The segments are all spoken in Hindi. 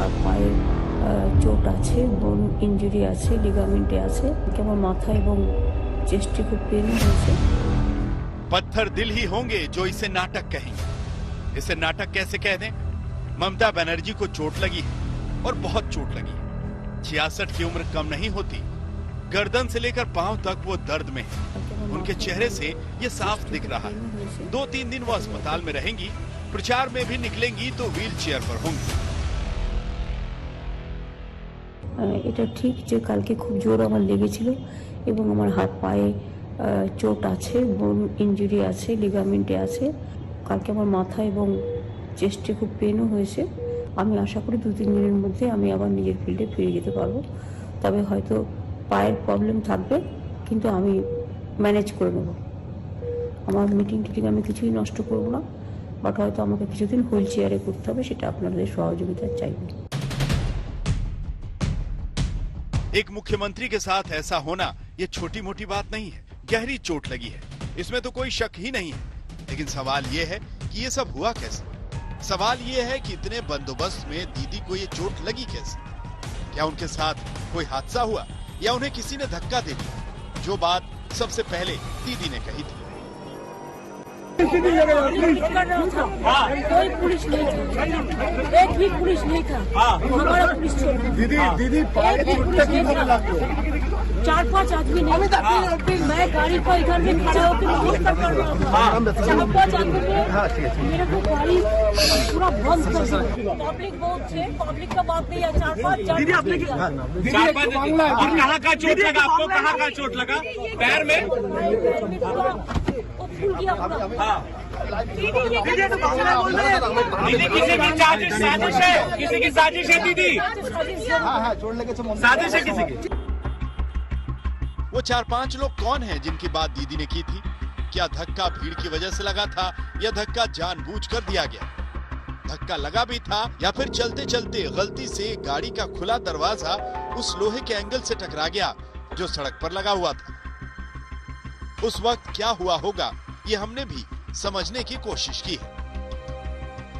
হাত পায়ে চোট আছে, বোন ইঞ্জুরি আছে, লিগামেন্টে আছে, আমার মাথা এবং চেস্টে খুব পেন হয়েছে। पत्थर दिल ही होंगे जो इसे नाटक कहेंगे। इसे नाटक कैसे कह दें? ममता बनर्जी को चोट लगी है और बहुत चोट लगी है। 66 की उम्र कम नहीं होती। गर्दन से लेकर पांव तक वो दर्द में है। उनके चेहरे से ये साफ दिख रहा है। 2-3 दिन वो अस्पताल में रहेंगी। प्रचार में भी निकलेंगी तो व्हील चेयर पर होंगी। এটা ঠিক যে কালকে খুব জোর আমার লেগেছিল এবং আমার হাত পায়ে চোট আছে, বোন ইঞ্জুরি আছে, লিগামেন্টে আছে। কালকে আমার মাথা এবং চেস্টে খুব পেনও হয়েছে। আমি আশা করি 2-3 দিনের মধ্যে আমি আবার নিজের ফিল্ডে ফিরে যেতে পারবো। তবে হয়তো পায়ের প্রবলেম থাকবে, কিন্তু আমি ম্যানেজ করে নেব। আমার মিটিং আমি কিছুই নষ্ট করবো না, বাট হয়তো আমাকে কিছুদিন হুইল চেয়ারে করতে হবে, সেটা আপনাদের সহযোগিতা চাইব। एक मुख्यमंत्री के साथ ऐसा होना ये छोटी मोटी बात नहीं है। गहरी चोट लगी है, इसमें तो कोई शक ही नहीं है। लेकिन सवाल ये है कि ये सब हुआ कैसे? सवाल ये है कि इतने बंदोबस्त में दीदी को ये चोट लगी कैसे? क्या उनके साथ कोई हादसा हुआ या उन्हें किसी ने धक्का दे दिया? जो बात सबसे पहले दीदी ने कही थी। कोई पुलिस नहीं था, एक भी पुलिस नहीं था। हमारा पुलिस दीदी 4-5 आदमी नहीं। मैं गाड़ी पर इधर में खड़ा होकर 4-5 आदमी मेरे को गाड़ी पूरा बंद कर दिया। पब्लिक बहुत थे, पब्लिक का बात नहीं है। 4-5 कहाँ का चोट लगा आपको? कहाँ का चोट लगा? पैर में? दीदी किसी की साजिश है, किसी की साजिश है दीदी। साजिश है किसी की। वो 4-5 लोग कौन हैं जिनकी बात दीदी ने की थी? क्या धक्का भीड़ की वजह से लगा था या धक्का जानबूझकर दिया गया? धक्का लगा भी था या फिर चलते चलते गलती से गाड़ी का खुला दरवाजा उस लोहे के एंगल से टकरा गया जो सड़क पर लगा हुआ था? उस वक्त क्या हुआ होगा ये हमने भी समझने की कोशिश की है।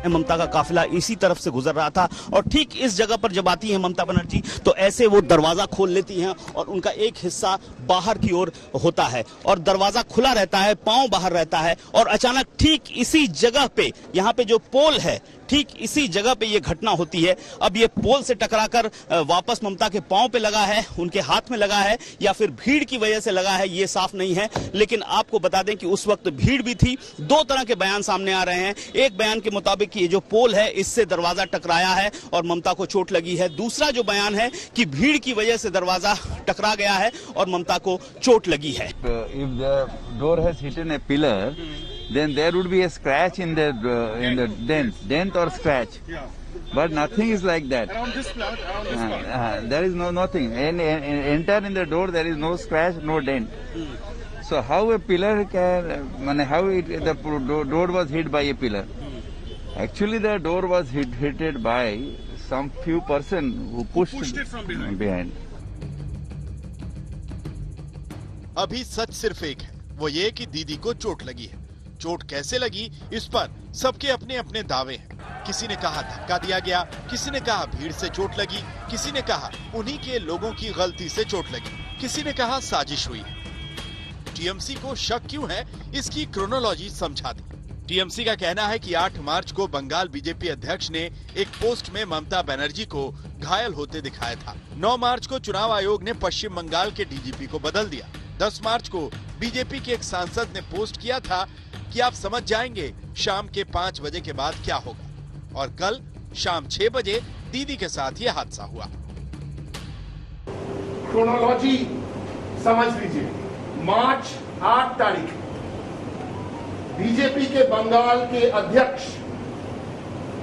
ममता का काफिला इसी तरफ से गुजर रहा था और ठीक इस जगह पर जब आती है ममता बनर्जी तो ऐसे वो दरवाजा खोल लेती हैं और उनका एक हिस्सा बाहर की ओर होता है और दरवाजा खुला रहता है, पांव बाहर रहता है और अचानक ठीक इसी जगह पे, यहाँ पे जो पोल है, ठीक इसी जगह पे ये घटना होती है। अब ये पोल से टकराकर वापस ममता के पांव पे लगा है, उनके हाथ में लगा है या फिर भीड़ की वजह से लगा है, ये साफ नहीं है। लेकिन आपको बता दें कि उस वक्त भीड़ भी थी। 2 तरह के बयान सामने आ रहे हैं। एक बयान के मुताबिक ये जो पोल है इससे दरवाजा टकराया है और ममता को चोट लगी है। दूसरा जो बयान है कि भीड़ की वजह से दरवाजा टकरा गया है और ममता को चोट लगी है। If the door has hit a pillar, then there would be a scratch in the dent or scratch. But nothing is like that. Around this plot, There is nothing. Enter in the door, there is no scratch, no dent. So how a pillar can? The door was hit by a pillar? Actually, the door was hit by some few person who pushed it from behind. अभी सच सिर्फ एक है, वो ये कि दीदी को चोट लगी है। चोट कैसे लगी इस पर सबके अपने अपने दावे हैं। किसी ने कहा धक्का दिया गया, किसी ने कहा भीड़ से चोट लगी, किसी ने कहा उन्हीं के लोगों की गलती से चोट लगी, किसी ने कहा साजिश हुई। टीएमसी को शक क्यों है इसकी क्रोनोलॉजी समझा दी। टीएमसी का कहना है कि 8 मार्च को बंगाल बीजेपी अध्यक्ष ने एक पोस्ट में ममता बनर्जी को घायल होते दिखाया था। 9 मार्च को चुनाव आयोग ने पश्चिम बंगाल के डीजीपी को बदल दिया। 10 मार्च को बीजेपी के एक सांसद ने पोस्ट किया था कि आप समझ जाएंगे शाम के 5 बजे के बाद क्या होगा। और कल शाम 6 बजे दीदी के साथ ये हादसा हुआ। क्रोनोलॉजी समझ लीजिए। मार्च 8 तारीख बीजेपी के बंगाल के अध्यक्ष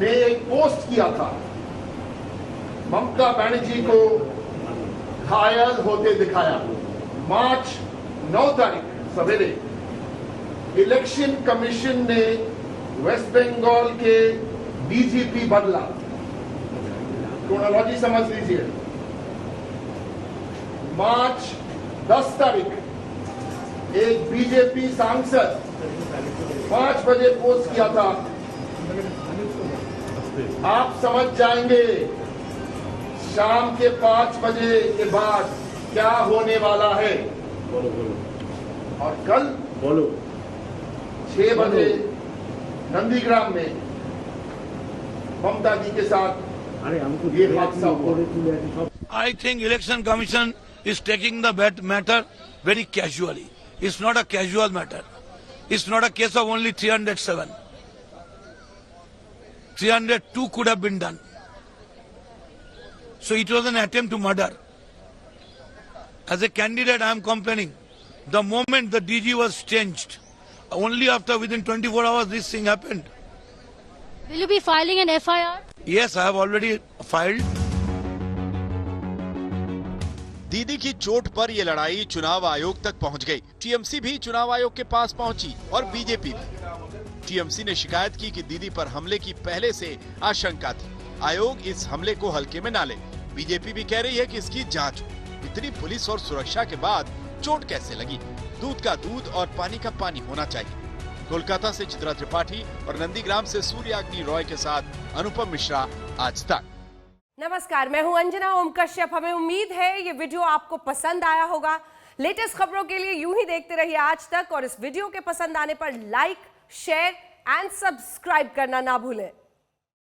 ने एक पोस्ट किया था, ममता बनर्जी को घायल होते दिखाया। मार्च 9 तारीख सवेरे इलेक्शन कमीशन ने वेस्ट बंगाल के डीजीपी बदला। क्रोनोलॉजी समझ लीजिए। मार्च 10 तारीख एक बीजेपी सांसद 5 बजे पोस्ट किया था, आप समझ जाएंगे शाम के 5 बजे के बाद क्या होने वाला है। और कल 6 बजे नंदीग्राम में ममता जी के साथ ये हादसा हुआ। I think Election Commission is taking the matter very casually. It's not a casual matter. It's not a case of only 307. 302 could have been done. So it was an attempt to murder. As a candidate, I am complaining. The moment the DG was changed, only after within 24 hours this thing happened. Will you be filing an FIR? Yes, I have already filed. दीदी की चोट पर यह लड़ाई चुनाव आयोग तक पहुंच गई। टीएमसी भी चुनाव आयोग के पास पहुंची और बीजेपी भी। टीएमसी ने शिकायत की कि दीदी पर हमले की पहले से आशंका थी, आयोग इस हमले को हल्के में ना ले। बीजेपी भी कह रही है कि इसकी जांच हो। इतनी पुलिस और सुरक्षा के बाद चोट कैसे लगी? दूध का दूध और पानी का पानी होना चाहिए। कोलकाता से चित्रा त्रिपाठी और नंदीग्राम से सूर्याग्नि रॉय के साथ अनुपम मिश्रा, आज तक। नमस्कार, मैं हूं अंजना ओम कश्यप। हमें उम्मीद है ये वीडियो आपको पसंद आया होगा। लेटेस्ट खबरों के लिए यूं ही देखते रहिए आज तक, और इस वीडियो के पसंद आने पर लाइक, शेयर एंड सब्सक्राइब करना ना भूलें।